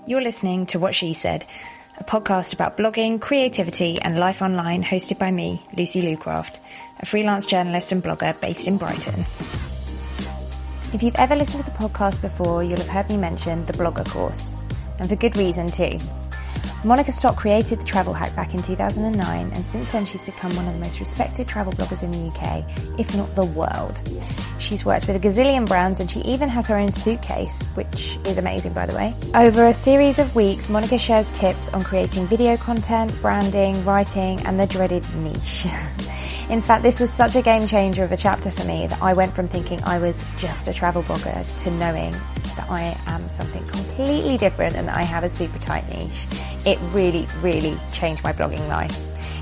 You're listening to What She Said, a podcast about blogging, creativity and life online, hosted by me, Lucy Lucraft, a freelance journalist and blogger based in Brighton. If you've ever listened to the podcast before, you'll have heard me mention the blogger course, and for good reason too. Monica Stock created the travel hack back in 2009, and since then she's become one of the most respected travel bloggers in the UK, if not the world. She's worked with a gazillion brands, and she even has her own suitcase, which is amazing, by the way. Over a series of weeks, Monica shares tips on creating video content, branding, writing, and the dreaded niche. In fact, this was such a game changer of a chapter for me that I went from thinking I was just a travel blogger to knowing that I am something completely different and that I have a super tight niche. It really, really changed my blogging life.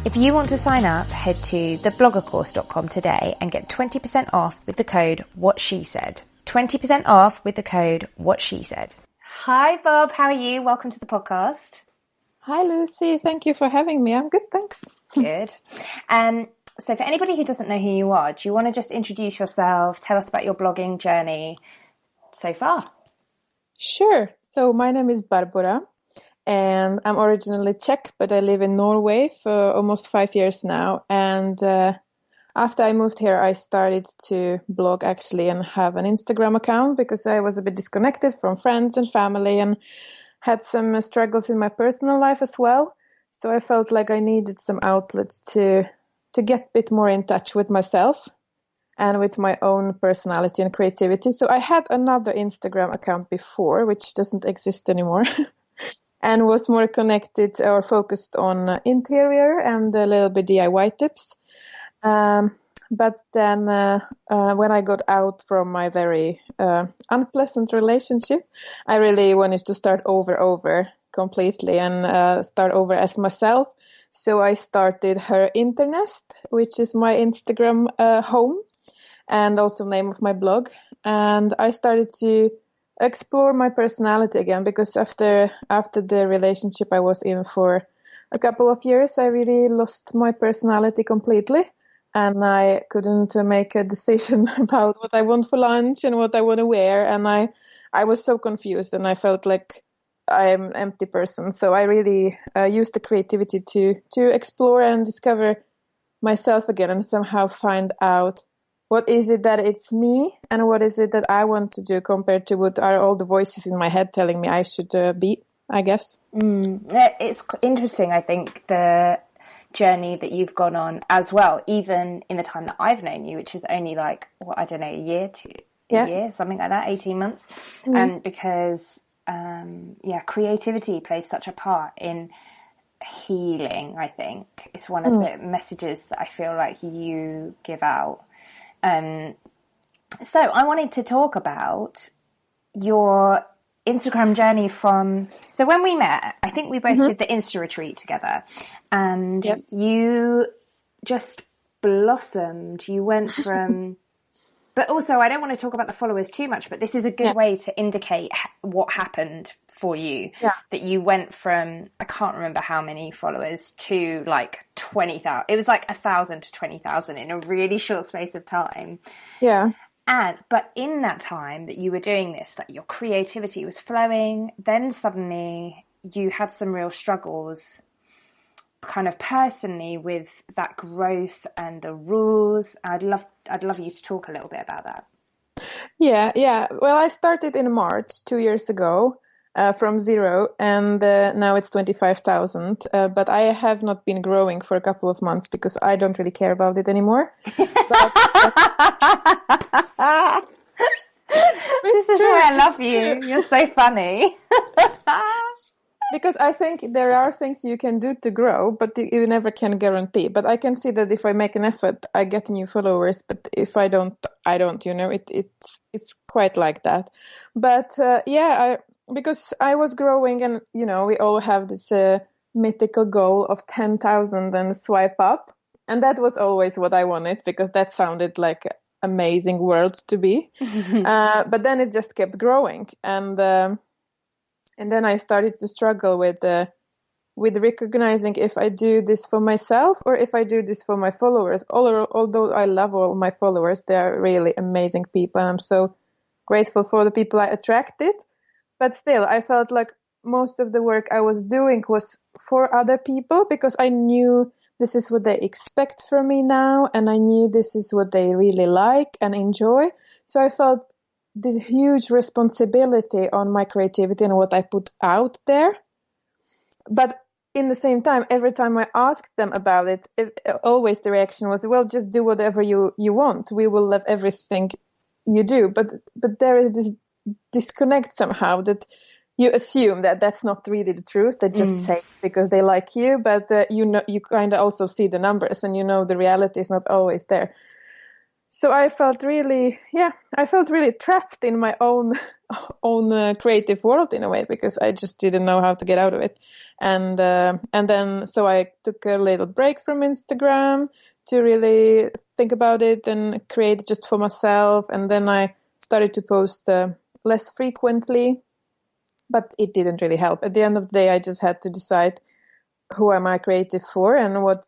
If you want to sign up, head to thebloggercourse.com today and get 20% off with the code WhatSheSaid. 20% off with the code WhatSheSaid. Hi, Bob. How are you? Welcome to the podcast. Hi, Lucy. Thank you for having me. I'm good, thanks. Good. So for anybody who doesn't know who you are, do you want to just introduce yourself, tell us about your blogging journey so far? Sure. So my name is Barbora, and I'm originally Czech, but I live in Norway for almost 5 years now. And after I moved here, I started to blog actually and have an Instagram account because I was a bit disconnected from friends and family and had some struggles in my personal life as well. So I felt like I needed some outlets to get a bit more in touch with myself and with my own personality and creativity. So I had another Instagram account before, which doesn't exist anymore, and was more connected or focused on interior and a little bit DIY tips. But then when I got out from my very unpleasant relationship, I really wanted to start over completely and start over as myself. So I started her Internest, which is my Instagram home and also name of my blog. And I started to explore my personality again because after the relationship I was in for a couple of years, I really lost my personality completely. And I couldn't make a decision about what I want for lunch and what I want to wear. And I was so confused and I felt like I'm an empty person. So I really used the creativity to explore and discover myself again and somehow find out what is it that it's me and what is it that I want to do compared to what are all the voices in my head telling me I should be, I guess. It's interesting, I think, the journey that you've gone on as well, even in the time that I've known you, which is only like, a year, something like that, 18 months. Because creativity plays such a part in healing, I think. It's one of the messages that I feel like you give out. So I wanted to talk about your Instagram journey so when we met, I think we both did the Insta retreat together, and you just blossomed. You went from... But also, I don't want to talk about the followers too much, but this is a good way to indicate what happened for you. Yeah. That you went from, I can't remember how many followers, to like 20,000. It was like 1,000 to 20,000 in a really short space of time. Yeah. But in that time that you were doing this, that your creativity was flowing, then suddenly you had some real struggles kind of personally with that growth and the rules. I'd love you to talk a little bit about that. Yeah. Well, I started in March 2 years ago from zero, and now it's 25,000. But I have not been growing for a couple of months because I don't really care about it anymore. This is why I love you. You're so funny. Because I think there are things you can do to grow, but you never can guarantee. But I can see that if I make an effort, I get new followers. But if I don't, I don't. You know, it's quite like that. But because I was growing, and you know, we all have this mythical goal of 10,000 and swipe up, and that was always what I wanted because that sounded like amazing world to be. But then it just kept growing, and then I started to struggle with recognizing if I do this for myself or if I do this for my followers. Although I love all my followers, they are really amazing people. And I'm so grateful for the people I attracted. but still, I felt like most of the work I was doing was for other people, because I knew this is what they expect from me now, and I knew this is what they really like and enjoy. So I felt this huge responsibility on my creativity and what I put out there. But in the same time, every time I asked them about it, always the reaction was, well, just do whatever you want. We will love everything you do. But there is this disconnect somehow, that you assume that that's not really the truth. They just say it because they like you, but you kind of also see the numbers, and the reality is not always there. So I felt really trapped in my own creative world in a way, because I just didn't know how to get out of it. And then so I took a little break from Instagram to really think about it and create just for myself. And then I started to post less frequently, but it didn't really help. At the end of the day, I just had to decide, who am I creative for, and what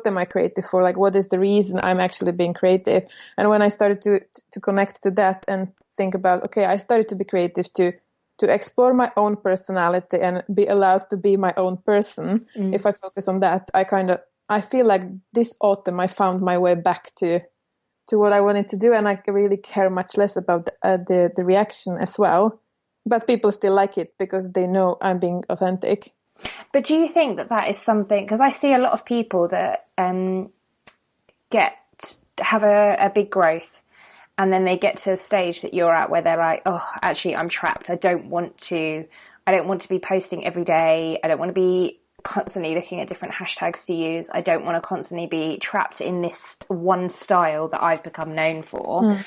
am I creative for? Like, what is the reason I'm actually being creative? And when I started to connect to that and think about, okay, I started to be creative to explore my own personality and be allowed to be my own person. If I focus on that, I feel like this autumn I found my way back to what I wanted to do, and I really care much less about the reaction as well. But people still like it because they know I'm being authentic. But do you think that is something, because I see a lot of people that have a big growth, and then they get to a stage that you're at where they're like, oh, actually I'm trapped. I don't want to be posting every day. I don't want to be constantly looking at different hashtags to use. I don't want to constantly be trapped in this one style that I've become known for.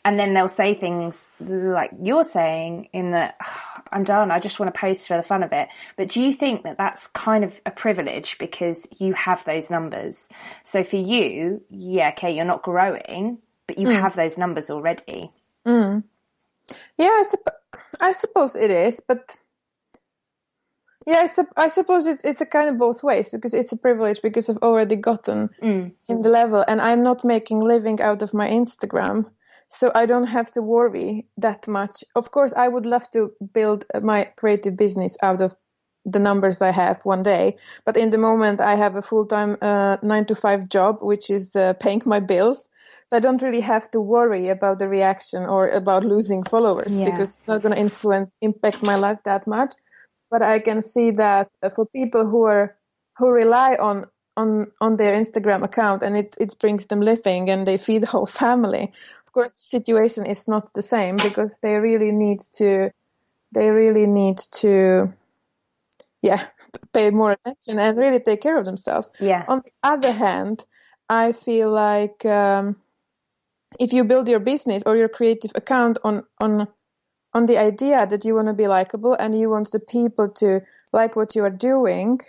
And then they'll say things like you're saying, in that, oh, I'm done, I just want to post for the fun of it. But do you think that that's kind of a privilege because you have those numbers? So for you, yeah, okay, you're not growing, but you have those numbers already. Yeah, I suppose it is. But yeah, I suppose it's a kind of both ways, because it's a privilege because I've already gotten in the level, and I'm not making living out of my Instagram. So I don't have to worry that much. Of course, I would love to build my creative business out of the numbers I have one day. But in the moment, I have a full-time 9-to-5 job, which is paying my bills. So I don't really have to worry about the reaction or about losing followers, because it's not going to impact my life that much. But I can see that for people who rely on their Instagram account, and it brings them living and they feed the whole family. Of course, the situation is not the same, because they really need to pay more attention and really take care of themselves. Yeah. On the other hand, I feel like if you build your business or your creative account on the idea that you want to be likable and you want the people to like what you are doing,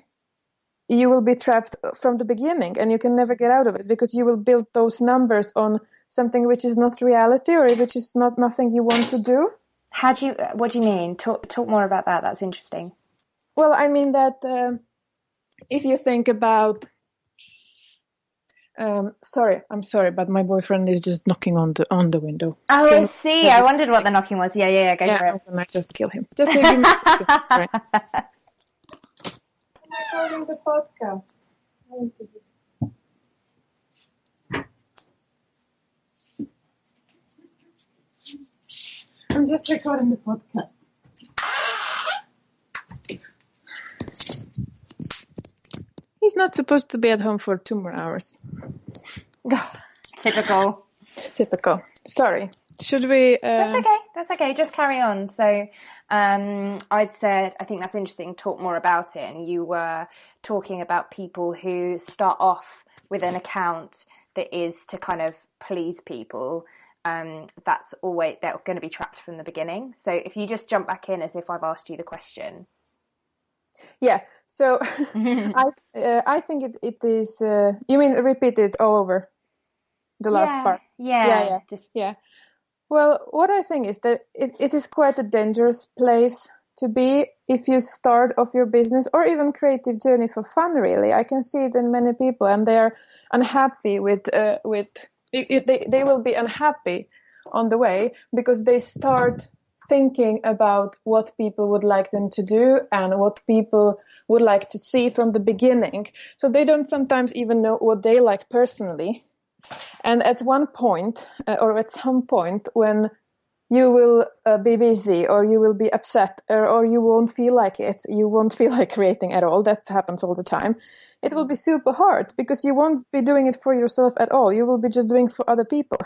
you will be trapped from the beginning, and you can never get out of it, because you will build those numbers on something which is not reality, or which is nothing you want to do. What do you mean? Talk more about that. That's interesting. Well, I mean that if you think about, I'm sorry, but my boyfriend is just knocking on the window. Oh, I see. I wondered what the knocking was. Yeah, go for it. I'm gonna just kill him. Just give me right. I'm recording the podcast. I'm just recording the podcast. He's not supposed to be at home for 2 more hours. Typical. Sorry. Should we... That's okay. Just carry on. So I'd said, I think that's interesting, talk more about it. And you were talking about people who start off with an account that is to kind of please people. They're going to be trapped from the beginning. So if you just jump back in as if I've asked you the question. Yeah. So I think it is. You mean repeat it all over the last part? Yeah. Well, what I think is that it is quite a dangerous place to be if you start off your business or even creative journey for fun. Really, I can see it in many people, and they are unhappy with. They will be unhappy on the way because they start thinking about what people would like them to do and what people would like to see from the beginning. So they don't sometimes even know what they like personally. And at one point, or at some point, when you will be busy or you will be upset or you won't feel like it, you won't feel like creating at all. That happens all the time. It will be super hard because you won't be doing it for yourself at all. You will be just doing it for other people.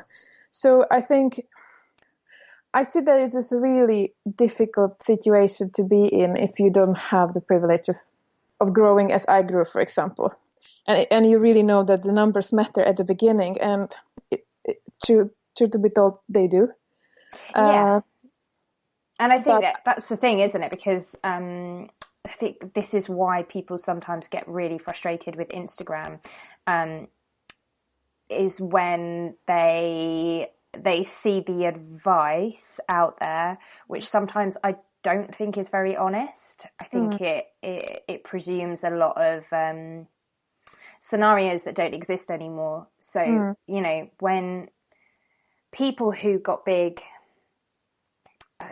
So I think I see that it is a really difficult situation to be in if you don't have the privilege of growing as I grew, for example. And you really know that the numbers matter at the beginning, and truth to be told, they do. Yeah. And I think that's the thing, isn't it? Because I think this is why people sometimes get really frustrated with Instagram, is when they see the advice out there, which sometimes I don't think is very honest. I think it presumes a lot of scenarios that don't exist anymore. So, you know, when people who got big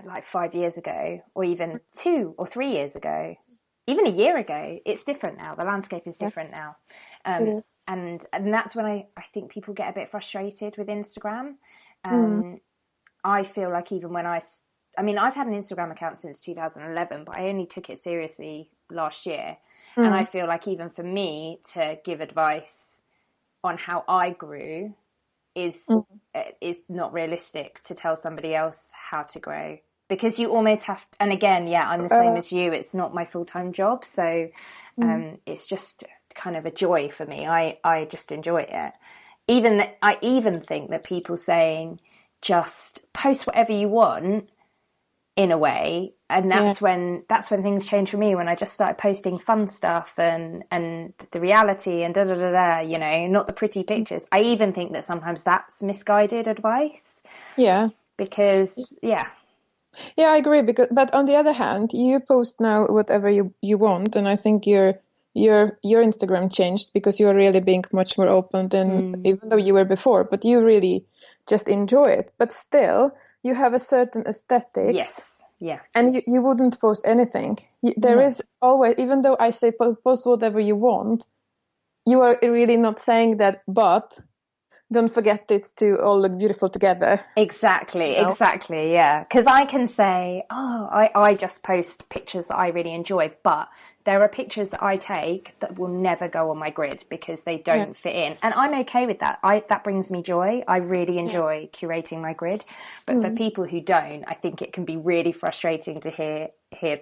like 5 years ago, or even 2 or 3 years ago, even a year ago, it's different now. The landscape is different now. And that's when I think people get a bit frustrated with Instagram. I feel like even when I've had an Instagram account since 2011, but I only took it seriously last year. And I feel like even for me to give advice on how I grew is not realistic to tell somebody else how to grow, because you almost have to, and again, I'm the same as you. It's not my full-time job. So it's just kind of a joy for me. I just enjoy it. I even think that people saying just post whatever you want, in a way, and that's when things change for me, when I just started posting fun stuff and the reality and you know, not the pretty pictures. I even think that sometimes that's misguided advice. Because I agree, but on the other hand, you post now whatever you want, and I think your Instagram changed because you're really being much more open than even though you were before, but you really just enjoy it. But still, you have a certain aesthetic. Yes. Yeah. And you wouldn't post anything. There is always, even though I say post whatever you want, you are really not saying that, but don't forget it to all look beautiful together. Exactly, you know? Exactly, yeah. Because I can say, I just post pictures that I really enjoy, but there are pictures that I take that will never go on my grid because they don't fit in. And I'm okay with that. That brings me joy. I really enjoy curating my grid. But for people who don't, I think it can be really frustrating to hear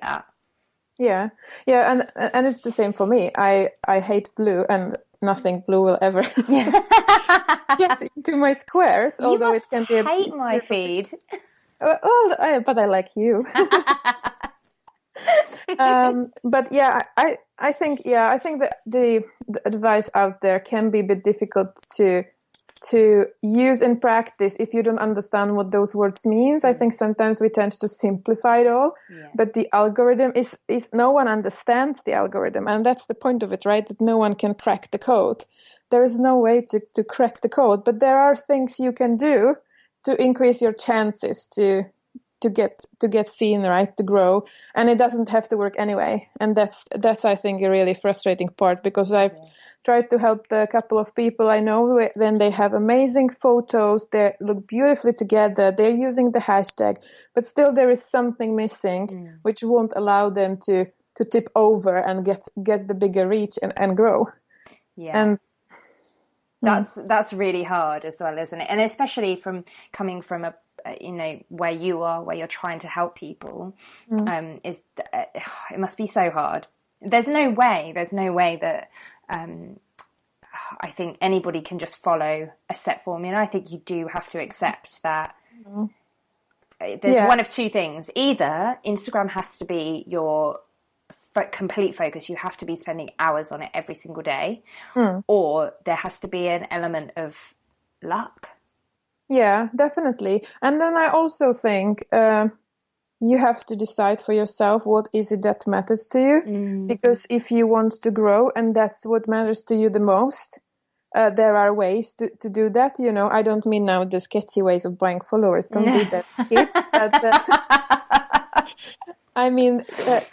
that. Yeah, and it's the same for me. I hate blue, and nothing blue will ever get into my squares. You although must it can be hate my feed. But I like you. But I think that the advice out there can be a bit difficult to use in practice if you don't understand what those words means. I think sometimes we tend to simplify it all, but the algorithm is no one understands the algorithm, and that's the point of it, right? That no one can crack the code. There is no way to crack the code, but there are things you can do to increase your chances to get seen, right, to grow, and it doesn't have to work anyway. And that's I think a really frustrating part, because I've tried to help the couple of people I know. Then they have amazing photos, they look beautifully together, they're using the hashtag, but still there is something missing which won't allow them to tip over and get the bigger reach and grow. And that's really hard as well, isn't it? And especially coming from a where you're trying to help people, it must be so hard. There's no way that I think anybody can just follow a set formula. I think you do have to accept that there's one of two things. Either Instagram has to be your complete focus, you have to be spending hours on it every single day, or there has to be an element of luck. Yeah, definitely. And then I also think you have to decide for yourself what is it that matters to you. Because if you want to grow and that's what matters to you the most, there are ways to do that. You know, I don't mean now the sketchy ways of buying followers. Don't do that, kids. But, I mean,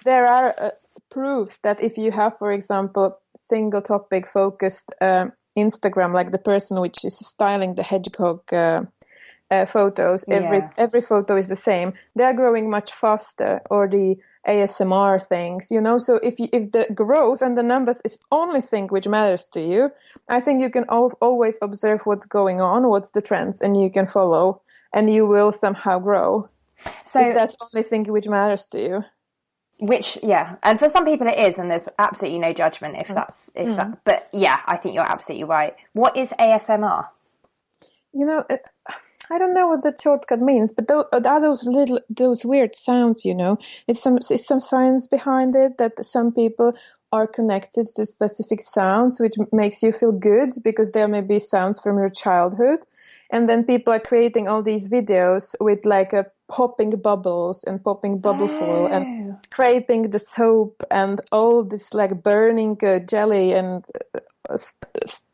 there are proofs that if you have, for example, single topic focused Instagram, like the person which is styling the hedgehog photos, every photo is the same. They are growing much faster, or the ASMR things, you know. So if the growth and the numbers is only thing which matters to you, I think you can always observe what's going on, what's the trends, and you can follow, and you will somehow grow. So if that's the only thing which matters to you. Which, yeah, and for some people it is, and there's absolutely no judgment if that. But yeah, I think you're absolutely right. What is ASMR? You know, I don't know what the shortcut means, but are those weird sounds, you know. It's some science behind it, that some people are connected to specific sounds, which makes you feel good because there may be sounds from your childhood. And then people are creating all these videos with like popping bubbles and popping bubble foil and scraping the soap and all this like burning jelly and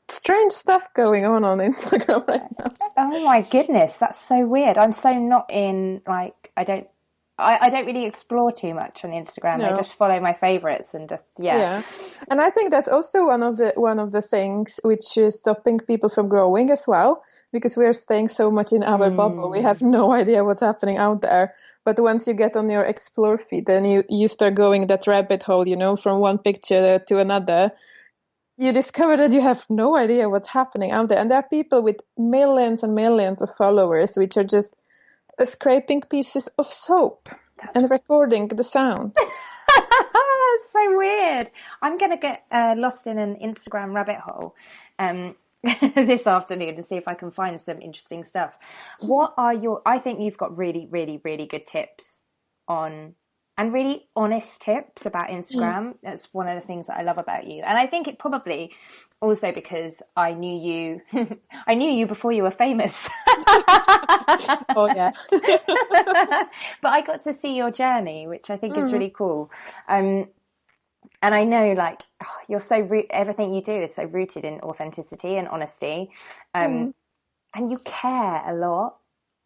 strange stuff going on Instagram right now. Oh my goodness, that's so weird. I'm so not in, like, I don't really explore too much on Instagram. No. I just follow my favorites and yeah. And I think that's also one of the things which is stopping people from growing as well, because we are staying so much in our bubble. We have no idea what's happening out there. But once you get on your explore feed, then you start going that rabbit hole, you know, from one picture to another. You discover that you have no idea what's happening out there. And there are people with millions and millions of followers which are just scraping pieces of soap and recording the sound. So weird. I'm going to get lost in an Instagram rabbit hole this afternoon to see if I can find some interesting stuff. I think you've got really, really, really good tips on, and really honest tips about Instagram. That's one of the things that I love about you. And I think it probably also because I knew you before you were famous. Oh, yeah. But I got to see your journey, which I think is really cool. And I know, like, you're so everything you do is so rooted in authenticity and honesty. And you care a lot.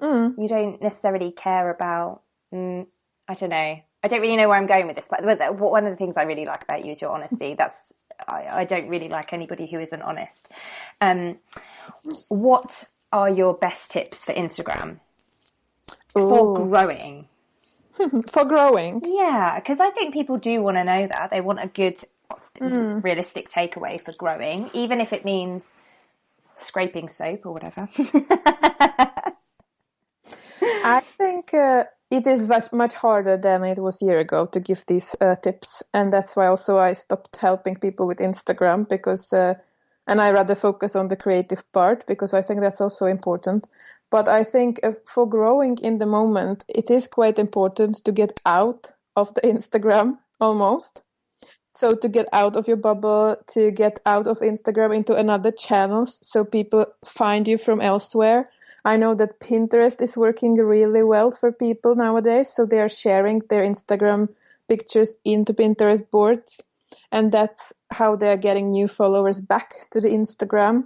You don't necessarily care about, I don't know. I don't really know where I'm going with this, but one of the things I really like about you is your honesty. I don't really like anybody who isn't honest. What are your best tips for Instagram for growing? For growing? Yeah, because I think people do want to know that. They want a good, realistic takeaway for growing, even if it means scraping soap or whatever. I think it is much harder than it was a year ago to give these tips. And that's why also I stopped helping people with Instagram because, and I rather focus on the creative part because I think that's also important. But I think for growing in the moment, it is quite important to get out of the Instagram almost. So to get out of your bubble, to get out of Instagram into another channels so people find you from elsewhere. I know that Pinterest is working really well for people nowadays. So they are sharing their Instagram pictures into Pinterest boards. And that's how they're getting new followers back to the Instagram.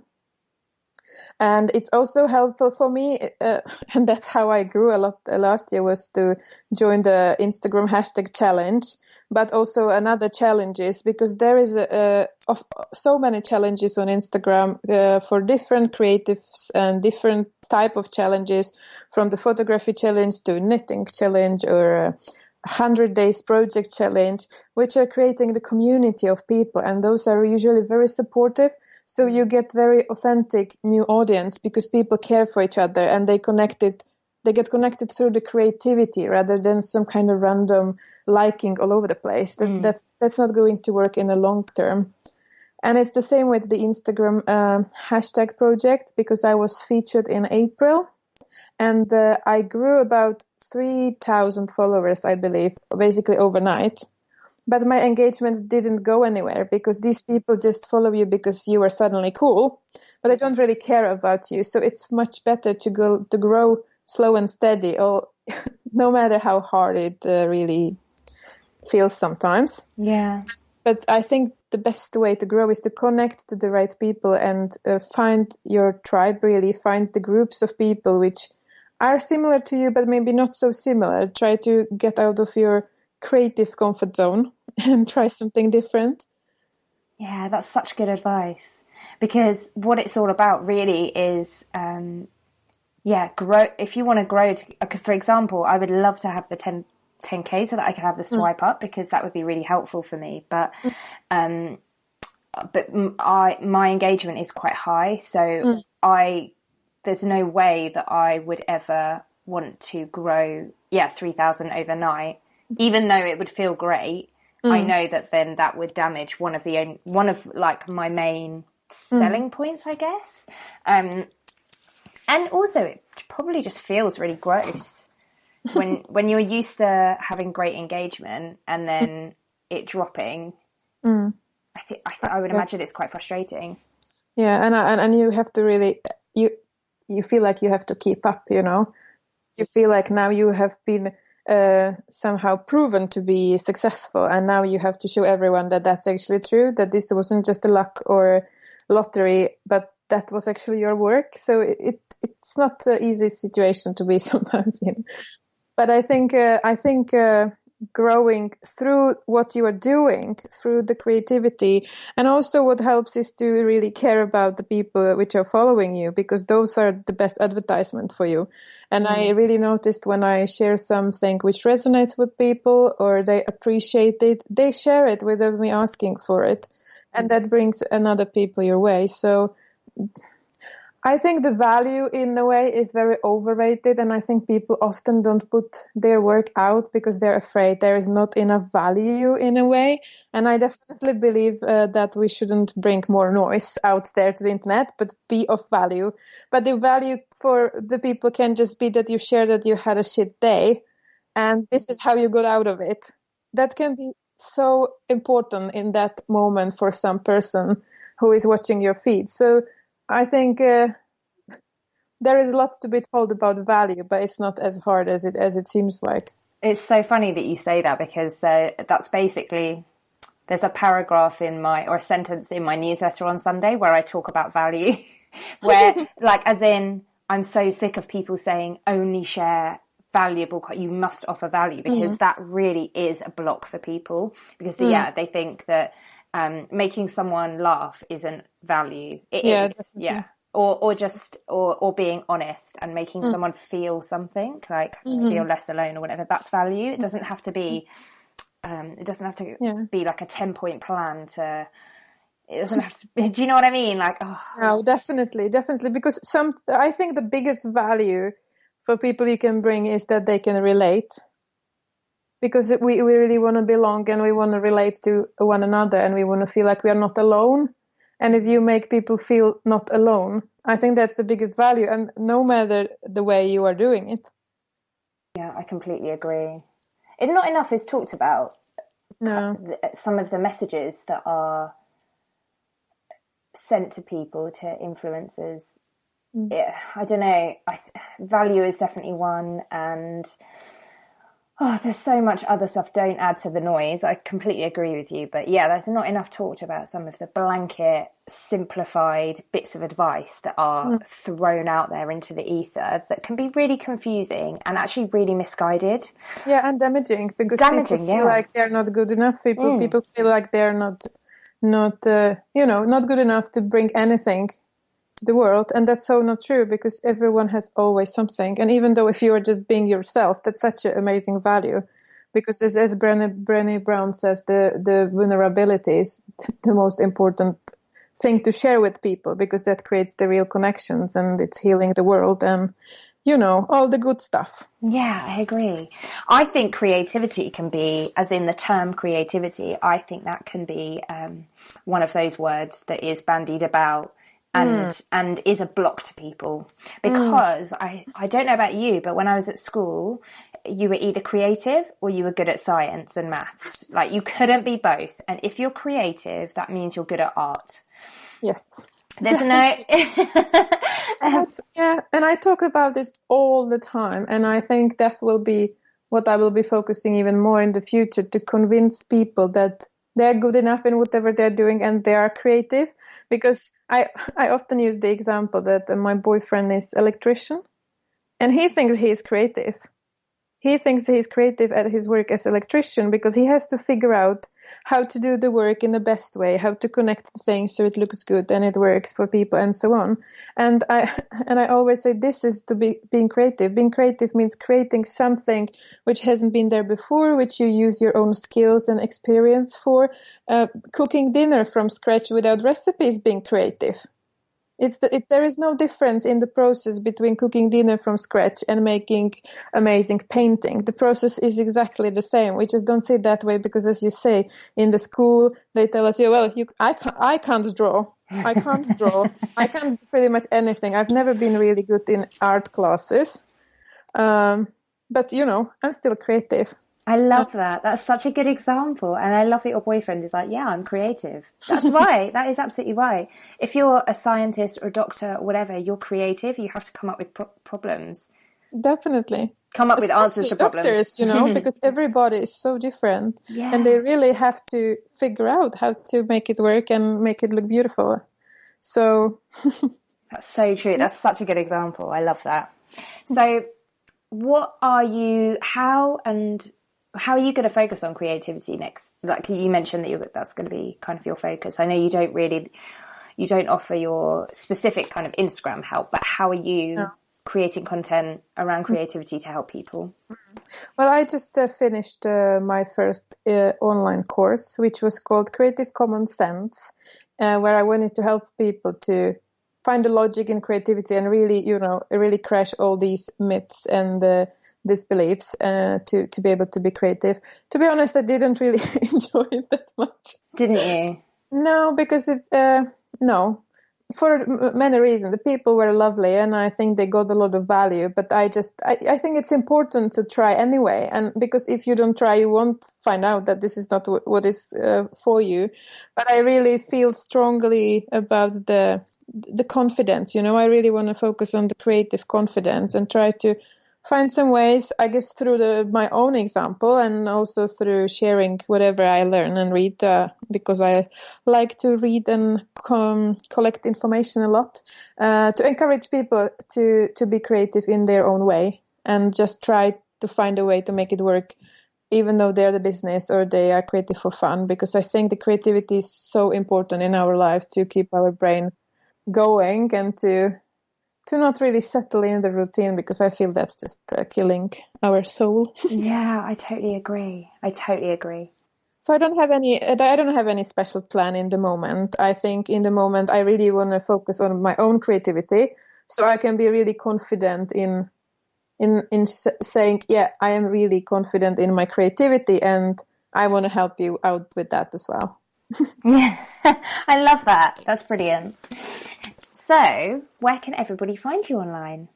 And it's also helpful for me, and that's how I grew a lot last year, was to join the Instagram hashtag challenge. But also another challenge is because there is so many challenges on Instagram for different creatives and different type of challenges, from the photography challenge to knitting challenge or 100 days project challenge, which are creating the community of people. And those are usually very supportive. So you get very authentic new audience because people care for each other and they get connected through the creativity rather than some kind of random liking all over the place. That's not going to work in the long term. And it's the same with the Instagram hashtag project, because I was featured in April and I grew about 3,000 followers, I believe, basically overnight. But my engagement didn't go anywhere because these people just follow you because you are suddenly cool, but they don't really care about you. So it's much better to grow slow and steady, or no matter how hard it really feels sometimes. Yeah. But I think the best way to grow is to connect to the right people and find your tribe, really find the groups of people which are similar to you, but maybe not so similar. Try to get out of your creative comfort zone and try something different. Yeah, that's such good advice, because what it's all about really is, grow. If you want to grow, for example, I would love to have the 10K so that I could have the swipe up, because that would be really helpful for me. But my engagement is quite high, so there's no way that I would ever want to grow 3,000 overnight, even though it would feel great. I know that then that would damage one of like my main selling points, I guess. And also it probably just feels really gross when you're used to having great engagement and then it dropping. I would imagine it's quite frustrating. Yeah, and you have to really you feel like you have to keep up. You feel like now you have been somehow proven to be successful, and now you have to show everyone that that's actually true, that this wasn't just a luck or lottery, but that was actually your work. So it's not an easy situation to be sometimes. But I think growing through what you are doing, through the creativity, and also what helps is to really care about the people which are following you, because those are the best advertisement for you. And I really noticed when I share something which resonates with people or they appreciate it, they share it without me asking for it. And that brings another people your way. So I think the value in a way is very overrated, and I think people often don't put their work out because they're afraid there is not enough value in a way. And I definitely believe that we shouldn't bring more noise out there to the internet, but be of value. But the value for the people can just be that you share that you had a shit day and this is how you got out of it. That can be so important in that moment for some person who is watching your feed. So I think there is lots to be told about value, but it's not as hard as it seems like. It's so funny that you say that, because that's basically, there's a paragraph or a sentence in my newsletter on Sunday where I talk about value, where like, as in, I'm so sick of people saying only share valuable, you must offer value, because that really is a block for people, because they think that making someone laugh isn't value. It is, definitely. or being honest and making someone feel something, like feel less alone or whatever. That's value. It doesn't have to be. It doesn't have to be like a 10-point plan to. It doesn't have to be, do you know what I mean? Like, no, definitely, because I think the biggest value for people you can bring is that they can relate. Because we really want to belong and we want to relate to one another and we want to feel like we are not alone. And if you make people feel not alone, I think that's the biggest value. And no matter the way you are doing it. Yeah, I completely agree. Not enough is talked about. No. Some of the messages that are sent to people, to influencers. I don't know. Value is definitely one, and there's so much other stuff. Don't add to the noise. I completely agree with you. But yeah, there's not enough talked about some of the blanket, simplified bits of advice that are thrown out there into the ether that can be really confusing and actually really misguided. Yeah, and damaging, because people feel like they're not good enough. People feel like they're not good enough to bring anything to the world. And that's so not true, because everyone has always something. And even though if you are just being yourself, that's such an amazing value, because as Brené Brown says, the vulnerability is the most important thing to share with people, because that creates the real connections and it's healing the world and all the good stuff. Yeah, I agree. I think creativity can be, as in the term creativity, I think that can be one of those words that is bandied about and is a block to people, because I don't know about you, but when I was at school, you were either creative or you were good at science and maths. Like, you couldn't be both. And if you're creative, that means you're good at art. Yes. There's no... Yeah, and I talk about this all the time, and I think that will be what I will be focusing even more in the future, to convince people that they're good enough in whatever they're doing and they are creative. Because I often use the example that my boyfriend is electrician and he thinks he's creative. He thinks he's creative at his work as electrician because he has to figure out how to do the work in the best way, how to connect the things so it looks good and it works for people and so on. And I always say this is being creative. Being creative means creating something which hasn't been there before, which you use your own skills and experience for. Cooking dinner from scratch without recipes, being creative. There is no difference in the process between cooking dinner from scratch and making amazing painting. The process is exactly the same. We just don't see it that way because, as you say, in the school they tell us, I can't draw. I can't draw. I can't do pretty much anything. I've never been really good in art classes, but I'm still creative. I love that. That's such a good example. And I love that your boyfriend is like, yeah, I'm creative. That's right. That is absolutely right. If you're a scientist or a doctor or whatever, you're creative. You have to come up with problems. Definitely. Come up with answers to doctors, problems. because everybody is so different. Yeah. And they really have to figure out how to make it work and make it look beautiful. So. That's so true. That's such a good example. I love that. So how are you going to focus on creativity next? Like you mentioned that's going to be kind of your focus. I know you don't offer your specific kind of Instagram help, but how are you creating content around creativity to help people? Well, I just finished my first online course, which was called Creative Common Sense, where I wanted to help people to find the logic in creativity and really crash all these myths and disbeliefs to be able to be creative. To be honest, I didn't really enjoy it that much. Didn't you? No, because for many reasons. The people were lovely and I think they got a lot of value, but I think it's important to try anyway. And because if you don't try, you won't find out that this is not what is for you. But I really feel strongly about the confidence, I really want to focus on the creative confidence and try to find some ways, I guess, through my own example and also through sharing whatever I learn and read, because I like to read and collect information a lot, to encourage people to be creative in their own way and just try to find a way to make it work, even though they're the business or they are creative for fun, because I think the creativity is so important in our life to keep our brain going and to not really settle in the routine, because I feel that's just killing our soul. Yeah, I totally agree. So I don't have any special plan in the moment. I think in the moment I really want to focus on my own creativity, so I can be really confident in saying, yeah, I am really confident in my creativity, and I want to help you out with that as well. Yeah, I love that. That's brilliant. So, where can everybody find you online?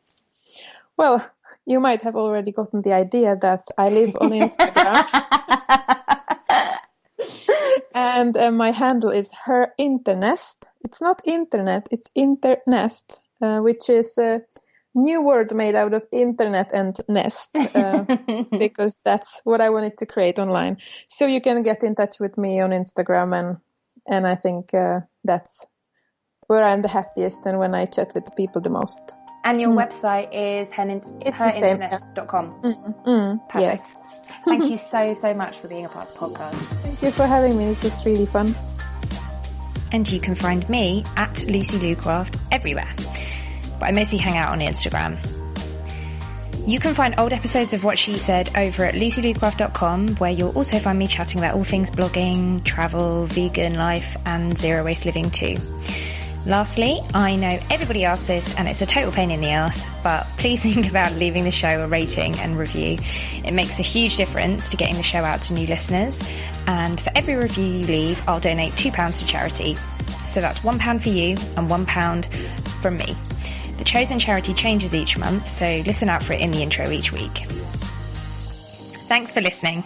Well, you might have already gotten the idea that I live on Instagram. And my handle is her Internest. It's not internet, it's Internest, which is a new word made out of internet and nest, because that's what I wanted to create online. So you can get in touch with me on Instagram, and I think that's where I'm the happiest and when I chat with the people the most. And your website is herinternest.com. Perfect. Yes. Thank you so much for being a part of the podcast. Thank you for having me. This is really fun. And you can find me at Lucy Lucraft everywhere, but I mostly hang out on Instagram. You can find old episodes of What She Said over at lucylucraft.com, where you'll also find me chatting about all things blogging, travel, vegan life, and zero waste living too. Lastly, I know everybody asks this and it's a total pain in the ass, but please think about leaving the show a rating and review. It makes a huge difference to getting the show out to new listeners, and for every review you leave, I'll donate £2 to charity. So that's £1 for you and £1 from me. The chosen charity changes each month, so listen out for it in the intro each week. Thanks for listening.